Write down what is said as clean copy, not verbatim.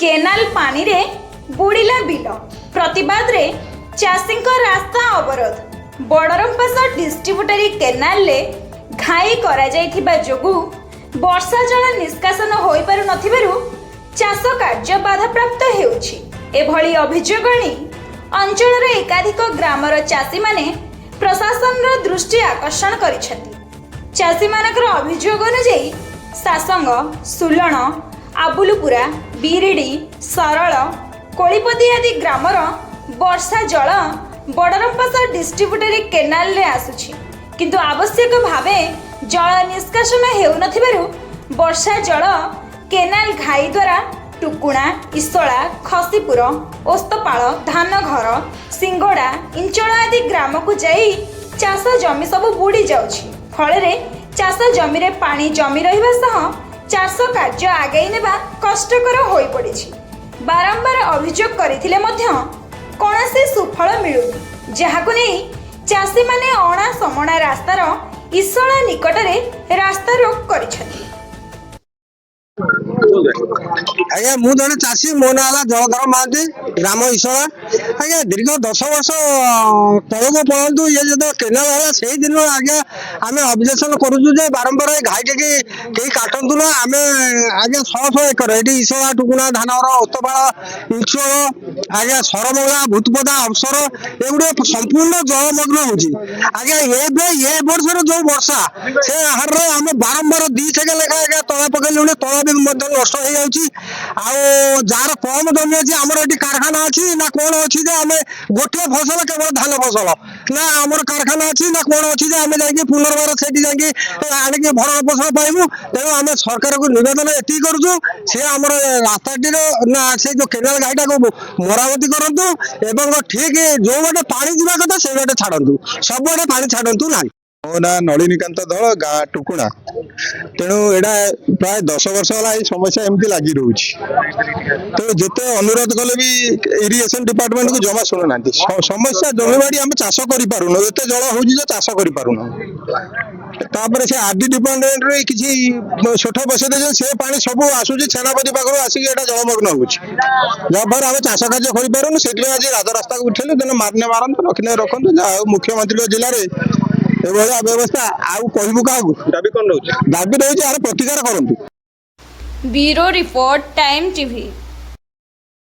Canal पानी रे बुड़िला bill प्रतिवाद रे चाषी रास्ता अवरोध बड़रंपास डिस्ट्रीब्यूटरी केनाल ले घाई करा जाइथिबा जोगु वर्षा जल निष्कासन होई पारु नथिबारु चाष कार्य बाधाप्राप्त हेउछि। एभली अभियोग आनी अंचल एकाधिक ग्रामर चाषी माने प्रशासन दृष्टि आकर्षण करिसेंति। चाषी मानकर अभियोग अनुसार सासंग सुलण आबुलुपुरा बिरिडी सरल कोळीपदी आदि ग्रामर वर्षा जल बड़रंपास डिस्ट्रीब्यूटरी केनाल रे आसुछि, किंतु आवश्यक भावे जल निष्कासन हेउ नथिबारु वर्षा जल केनाल घाई द्वारा टुकुणा इसला खसीपुर ओस्तपाल धानघर सिंगड़ा इंचल आदि ग्राम को जाई चाष जमी सब बुड़ी जाउछि। फल चाष जमी रे पानी जमी रहिबा सह चाष कार्य आगे नेबा कष्टकर होई पड़िछि। बारंबार अभियोग करथिले मध्य कौनसी सुफल मिलुनी, जहाकु नै चाषी माने अणा समणा रास्तार इसला निकटरे रास्ता रोक करिछथि। आज्ञा मु जड़े चाषी मो ना जलधर महांती ग्राम इसला। आज्ञा दीर्घ 10 वर्ष तलक पड़ू ये जो केनाल है से दिन आज्ञा आम अब्जेक्शन करुचु बारंबार घाई टे कहीं काटतु ना आम आज्ञा 100 एकर ये इसला टुकुणा धानर ओस्तपाल इंचल आज्ञा सरमंगा भूतपदा अवसर एगुड़े संपूर्ण जलमग्न होज्ञा। ये वर्षर जो वर्षा से हार आम बारंबार 2 सेकेंड लेखा तला पकड़ तला भी नष्ट हो जाउची। जार कम जमी अच्छी आमर ये कारखाना अच्छी ना कौन अच्छी आम गोटे फसल केवल धान फसल ना आमर कारखाना अच्छी ना कौन अच्छी आम जा पुनर्बार से आणिक भरण पोषण पाइबू। तेणु आम सरकार को निवेदन एति करुचु से आमर रास्ताटी ना से जो केनाल घाईटा को मरामती करंतु एवं ठीक जो बाटे पानी जीवा कथा से बाटे छाड़ंतु, सब बाटे पानी छाड़ंतु ना। मो ना नलिनीकांत धल गाँ टुकुणा। तेणु एटा प्राय 10 वर्ष है ये समस्या एमती लगी रोच। तो जिते अनुरोध कले भी इरिगेशन डिपार्टमेंट को जमा शुणुना समस्या जमीबाड़ी आम चाष कर एत जल हो चाष कर से आरडी डिपार्टमेंट रे किसी छोट बसई दे से पानी सब आसूँ सेनापति पाखर आसिक जलमग्न होफर आम चाष कार्य कर से आज राजरास्ता को उठेलु तेना मारने मारत रखने रखते जहाँ मुख्यमंत्री जिले में व्यवस्था आउ कहबू क्या दाबी कौन दाबी रही प्रतिकार करूँ। Bureau report time TV.